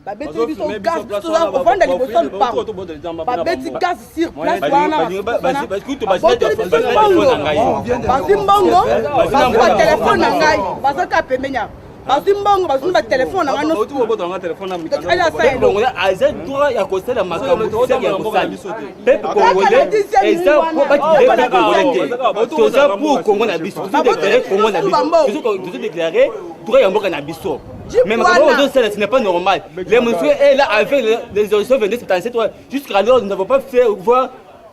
Babeti biso gaz tout ça au fond de l'émotion de pas. Babeti gaz sur place wana. Basimbongo, basimbongo téléphone ngai, basaka pemenya. Basimbongo, basimbongo téléphone ngai no tout boto nga téléphone na mutana. Ala sa elo. Aza droit ya kosala makambo ya kosala. Peuple congolais et ça pour battre congolais. Tout ça pour Congo na biso. Tout déclarer Congo na biso. Tout déclarer droit ya mboka na biso. Mais ce n'est pas normal. Les messieurs est là avec les élections 22-77. Jusqu'à l'heure, nous n'avons pas fait voir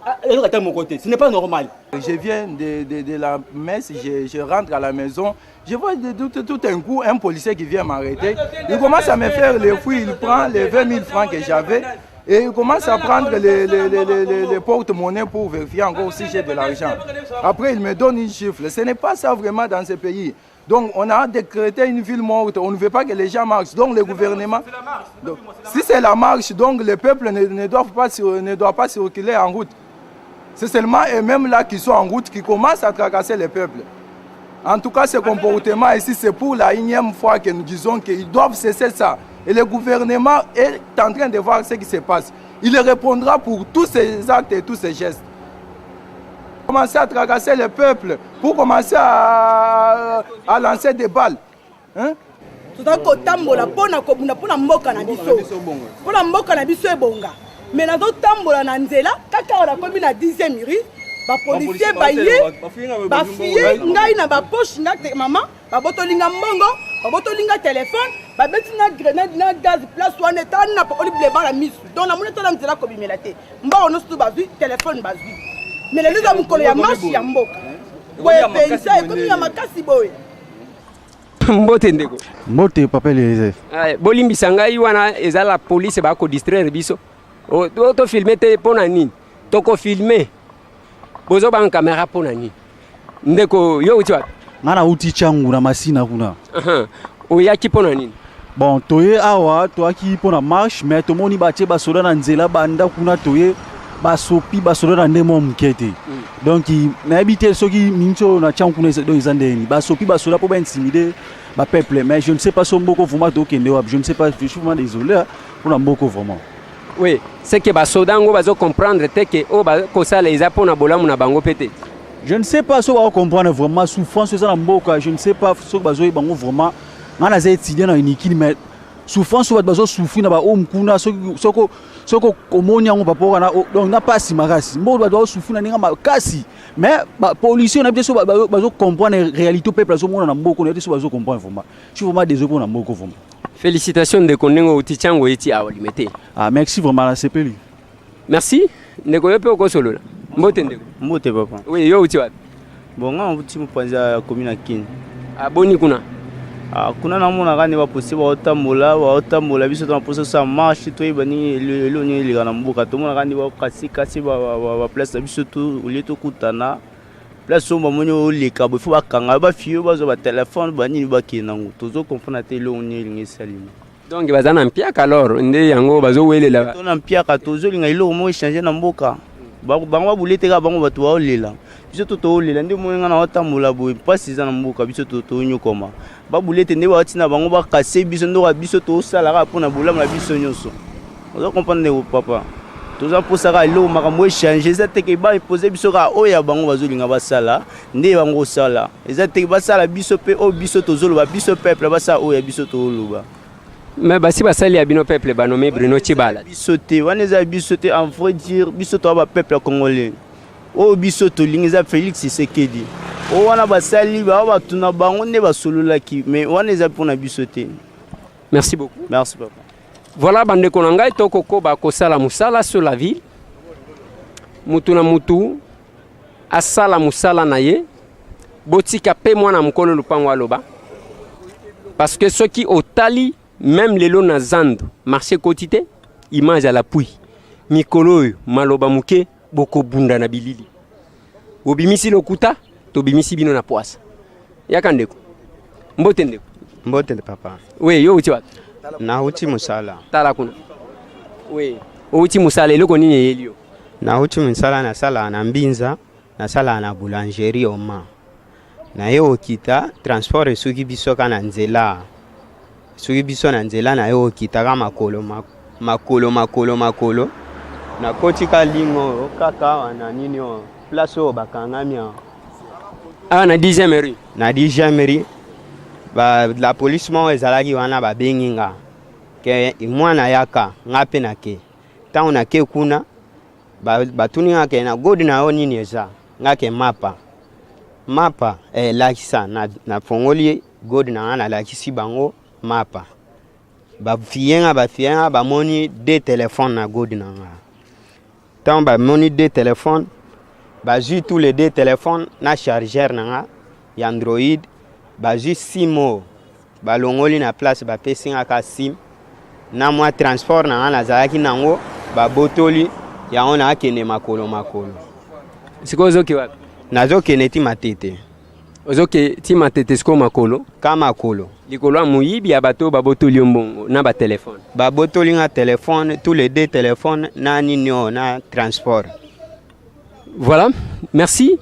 à mon côté. Ce n'est pas normal. Je viens de la messe, je rentre à la maison. Je vois tout un coup un policier qui vient m'arrêter. Il commence à me faire les fouilles. Il prend les 20 000 francs que j'avais. Et il commence à prendre les porte-monnaies pour vérifier encore si j'ai de l'argent. Après, il me donne une chiffre. Ce n'est pas ça vraiment dans ce pays. Donc on a décrété une ville morte, on ne veut pas que les gens marchent. Donc le gouvernement, donc, si c'est la marche, donc le peuple ne doit pas circuler en route. C'est seulement eux-mêmes là qui sont en route qui commencent à tracasser le peuple. En tout cas, ce comportement ici, c'est pour la énième fois que nous disons qu'ils doivent cesser ça. Et le gouvernement est en train de voir ce qui se passe. Il répondra pour tous ces actes et tous ces gestes. Commencer à tracasser le peuple pour commencer à lancer des balles. Tout à coup, tambola pona mboka na biso. Pona mboka na biso ebonga. Mais na do tambola na nzela, kaka on a commis na 10e rue, ba policier ba fille ngai na ba poche ngate maman, ba botolinga mbongo, ba botolinga téléphone, ba betina grenade na gaz place wana eta na pa olible ba la misu. Donc na moneta na nzela ko bimela te. Mba ono stu bazui téléphone bazui. Mais les gens ont ya marche ya mboka. Ouais, pensa et comme ya makasi boy. Mbote ndeko. Mbote papa les. Bolimbi sangai wana eza la police ba ko distraire biso. O to filmer te pona nini? To ko filmer. Bozo ba caméra pona nini? Ndeko yo uti wapi? Ngana uti changu na masina kuna. O yaki pona nini? Bon, toye awa to aki pona marche mais to moni batie ba soda na nzela banda kuna toye basopi basoda na ndemo mukete. Donc na habité soki mincho na chankuna donc izandeni basopi basoda pour intimider ba peuple mais je ne sais pas son mboko vraiment to kende wap je ne sais pas je suis vraiment désolé pour na mboko vraiment. Oui, c'est que basoda ngo bazo comprendre te que o ba ko sala eza pona bolamu na bango pete. Je ne sais pas si on va comprendre vraiment souffrance ça na mboka, je ne sais pas so bazo bango vraiment ngana za étudiant na unikini mais souffrance soit bazo souffrir na ba omkuna soko komoni yango bapoka na donc na pas makasi mbo doit souffrir na ninga makasi mais ba policier na biso bazo comprendre réalité peuple azo mona na mboko na biso bazo comprendre vraiment je suis vraiment désolé pour na mboko vraiment. Félicitations de konengo utichango eti awalimete. Ah merci vraiment la CPL. Merci ndeko yope ko solo mbote ndeko. Mbote papa. Oui yo uti wapi? Bonga uti mpanza commune Kin. Aboni kuna. Kuna namona kani ba possible otambola biso to poso sa marche to ibani le ni li kana mbuka to mona kani ba kasi ba place biso to ulieto kutana place somba monyo leka bo fo bakanga ba fiyo bazo ba téléphone bani ba kinango tozo comprendre te lo ni lingi salima. Donc bazana mpiaka alors nde yango bazo welela. To na mpiaka tozo linga ilo mo changer na mboka. Bango bulete ka bango batu wa lela. Biso to lela ndi moyenga na otambola bo pasi za na mboka biso to nyokoma. Ba bulete ne ba tina bango ba kase biso ndo biso to sala ka pona bolamu na biso nyonso. Ozo comprendre papa. Toza posa ka lo makambo changer za teke ba poser biso ka oya bango bazolinga ba sala nde bango sala. Eza teke ba sala biso pe o biso tozolo ba biso peuple ba sa oya biso to loba. Mais basi basali ya bino peuple ba nommé Bruno Chibala. Biso te waneza biso te en vrai dire biso to ba peuple congolais. O biso to lingiza Félix Tshisekedi. O wana basali ba tuna bango ne basolola ki mais waneza pona biso te. Merci beaucoup. Merci papa. Voilà bande konanga tokoko ba kosala musala sur la ville. Mutu na mutu asala musala na ye. Botika pe mwana mkolo lupango aloba. Parce que ceux qui otali même les lots na zando marché quotidien image à l'appui mikolo maloba muke boko bunda na bilili obimisi lokuta to bimisi bino na poasa yakandeko mbote ndeko mbote papa we yo uti wapi na uti musala tala kuna we uti musala eloko nini yelio nauti msala na sala na mbinza na sala na boulangerie oma na ye okita transport soki biso kana nzela soki biso na nzela na ye okita ka makolo na koti ka lingo kaka wana nini o place o bakangami na 10e rue na 10e rue la police mo ezalaki wana babengi nga ke mwana yaka ngape na ke tango na ke kuna batuni nga ke na godi na yo nini eza nga ke mapa lakisa na fongoli godi na nga na lakisi bango mapa bafiyenga bamoni de téléphone na godi na nga tango bamoni de téléphone bazwi tous les deux téléphones na chargeur na nga ya Android bazwi simo balongoli na place bapesi nga ka sim na mwa transport na nga nazalaki nango babotoli yango na akende makolo sikoyo ozoki wapi? Nazokende ti Matete. Ozoki ti Matete sikoyo makolo? Ka makolo. Likolo ya moyibi ya bato babotoli yo mbongo na batelefone? Babotoli nga telefone, tous les deux téléphones na nini na transport. Voilà, merci.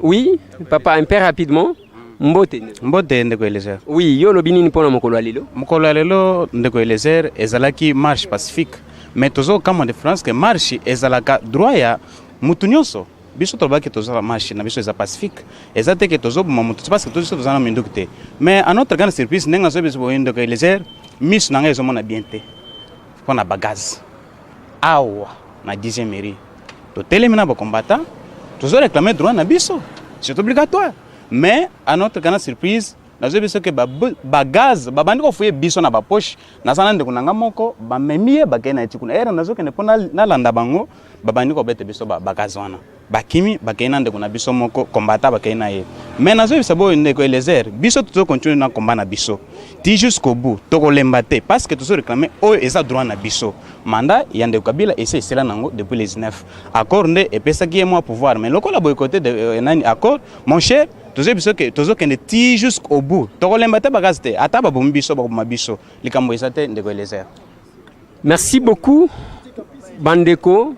Oui, papa, un peu rapidement. Mbote ndeko Eliezer. Oui, yo lobi nini pona mokolo alelo? Mokolo alelo ndeko Eliezer ezalaki marche pacifique. Mais tozo kama de France que marche ezalaka droit ya mutu nyonso. Biso tolobaki tozala marche na biso eza pacifique. Ezate ke tozo boma mutu parce que tozo tozana minduku te. Mais à notre grande surprise ndenga so biso boyendo ndeko Eliezer, miss nanga ezomona bien te. Pona bagaz. Awa na 10e mairie. Totelemi na ba combattant, tozo réclamer droit na biso. C'est obligatoire. Mais à notre grande surprise, nous avons vu que bagaz, babandi ko fuye biso na ba poche, na sana ndeko nanga moko, ba memie bagay na etikuna. Era nazo kene pona na landa bango, babandi ko bete biso ba bagaz wana. Bakimi bagay na ndeko na biso moko combattant bagay na ye. Mais nazo bisa bo ndeko Eliezer, biso tuzo continuer na combat na biso. Ti jusqu'au bout, toko lembate parce que tuzo réclamer o eza droit na biso. Mandat ya ndeko Kabila essaie cela nango depuis les 19. Accord nde epesa ki moi pouvoir, mais lokola boycotté de nani accord, mon cher tozo kende ti jusqu'au bout. Tokolembate bagazte ata babombi biso bakoma biso likambo esate ndeko Eliezer. Merci beaucoup bandeko.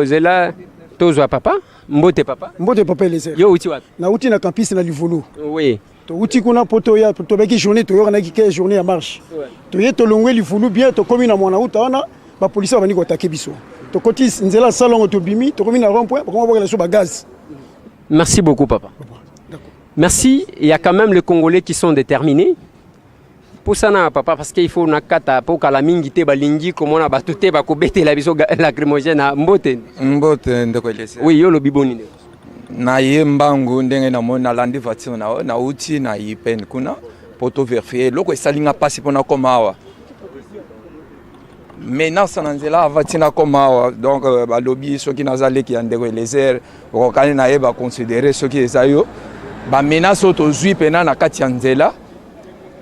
Zela tozwa papa. Mbote papa Eliezer. Yo uti wapi? Na uti na campus na Livulu. Oui. To uti kuna poto ya to beki journée to yora na ki journée ya marche. To yeto longwe Livulu bien to komi na mwana uta wana ba police bani ko attaquer biso. To koti nzela salongo to bimi to komi na rond-point ba koma la gaz. Merci beaucoup papa. Merci, il y a quand même les Congolais qui sont déterminés. Pour ça, papa, parce qu'il faut nakata pour que la mingite balingi comme on a battuté ba kobete la biso lacrymogène à Mbote. Ndeko Eliezer. Oui, yo lo biboni. Na yembangu ndenge na mona landi voiture na uti na yipen kuna poto vérifier loko esalinga pasi pona komawa. Maintenant ça nanzela vatina komawa donc ba lobby ceux qui nazali ki ndeko Eliezer ko kani na yeba considérer ceux qui esayo ba menace autozui pena na kati ya nzela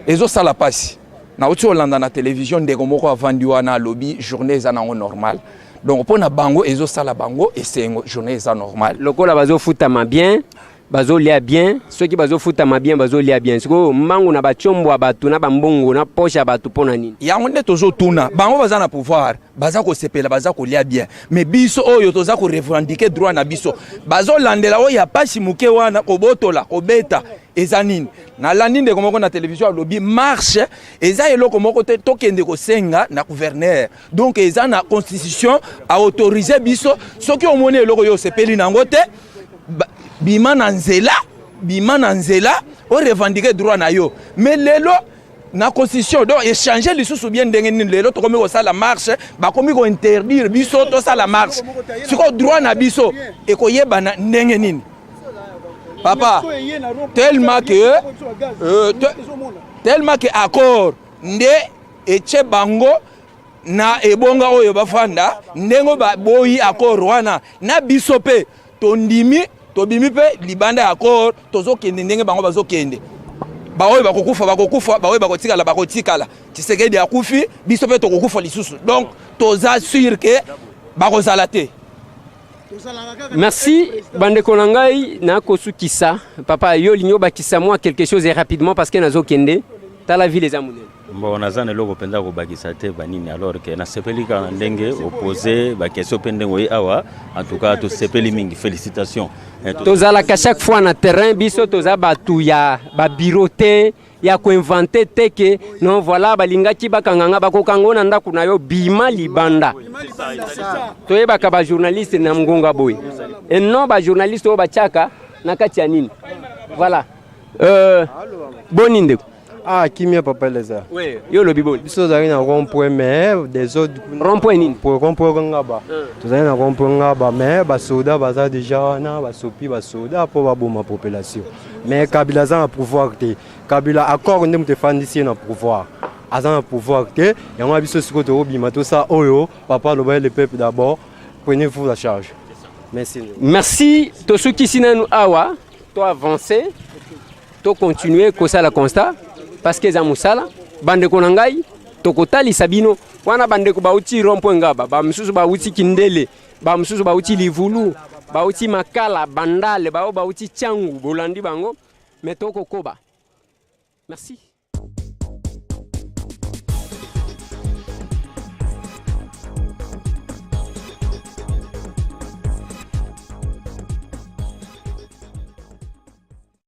ezo sala pasi na uti olanda na télévision ndeko moko avandi wana lobby journée eza nango normal donc pona bango ezo sala bango esengo journée eza normal lokola bazo futama bien bazo lia bien ceux qui bazo futama bien bazo lia bien siko mangu na bachombo abatu na bambongo na poche abatu pona nini yango nde tozo tuna bango baza na pouvoir baza ko sepela baza ko lia bien mais biso oyo toza ko revendiquer droit na biso bazo landela oyo ya pasi muke wana ko botola ko beta eza nini na landi ndeko moko na télévision lobby marche eza eloko moko te tokende ko senga na gouverneur donc eza na constitution a autoriser biso soki omoni eloko yo sepeli nango te bima na nzela o revendiquer droit na yo mais lelo na constitution donc échanger les sous bien ndenge nini lelo to komi ko sala marche ba komi ko interdire biso to sala marche siko droit na biso e ko yebana ndenge nini papa tellement que accord nde eche bango na ebonga oyo bafanda ndengo ba boyi accord wana na biso pe tondimi tobimi pe libanda accord tozokende ndenge bango bazokende baoyo bakokufa baoyo bakotikala Tshisekedi akufi biso pe tokokufa lisusu donc toza sûr que bakozala te. Merci bandeko nangai na kosukisa papa yo linyo bakisa moi quelque chose et rapidement parce que nazo kende tala ville eza monene. Bon naza na eloko mpenza kobakisa te banini alors que nasepeli kaka ndenge opposé bakestion mpe ndenge oyi awa en tout cas tosepeli mingi félicitations. Tozalaka chaque fois na terrain biso toza batu ya babiro te ya koinvente te ke non voilà balingaki bakanganga bakokanga na ndako na yo bima libanda toyebaka bajournaliste na mgonga boye et non bajournaliste oyo batiaka na kati ya nini voilà boni ndeko kimia papa leza oui yo lobi boni biso zali na rond-point mais des autres rond-point nini pour rond-point ngaba tozali na rond-point ngaba mais basoda baza déjà wana basopi basoda po baboma population mais Kabila za na pouvoir te Kabila accord nde mutefandisi na pouvoir aza na pouvoir te yango biso siko to bima to sa oyo papa loba le peuple d'abord prenez-vous la charge. Merci to ceux qui sinanu awa to avancer to continuer kosa la constat parce que za musala bande ko nangai to kotali sabino wana bande ko bauti rompo ngaba ba msusu bauti kindele ba msusu bauti livulu bauti makala bandale bauti changu bolandi bango metoko koba. Merci.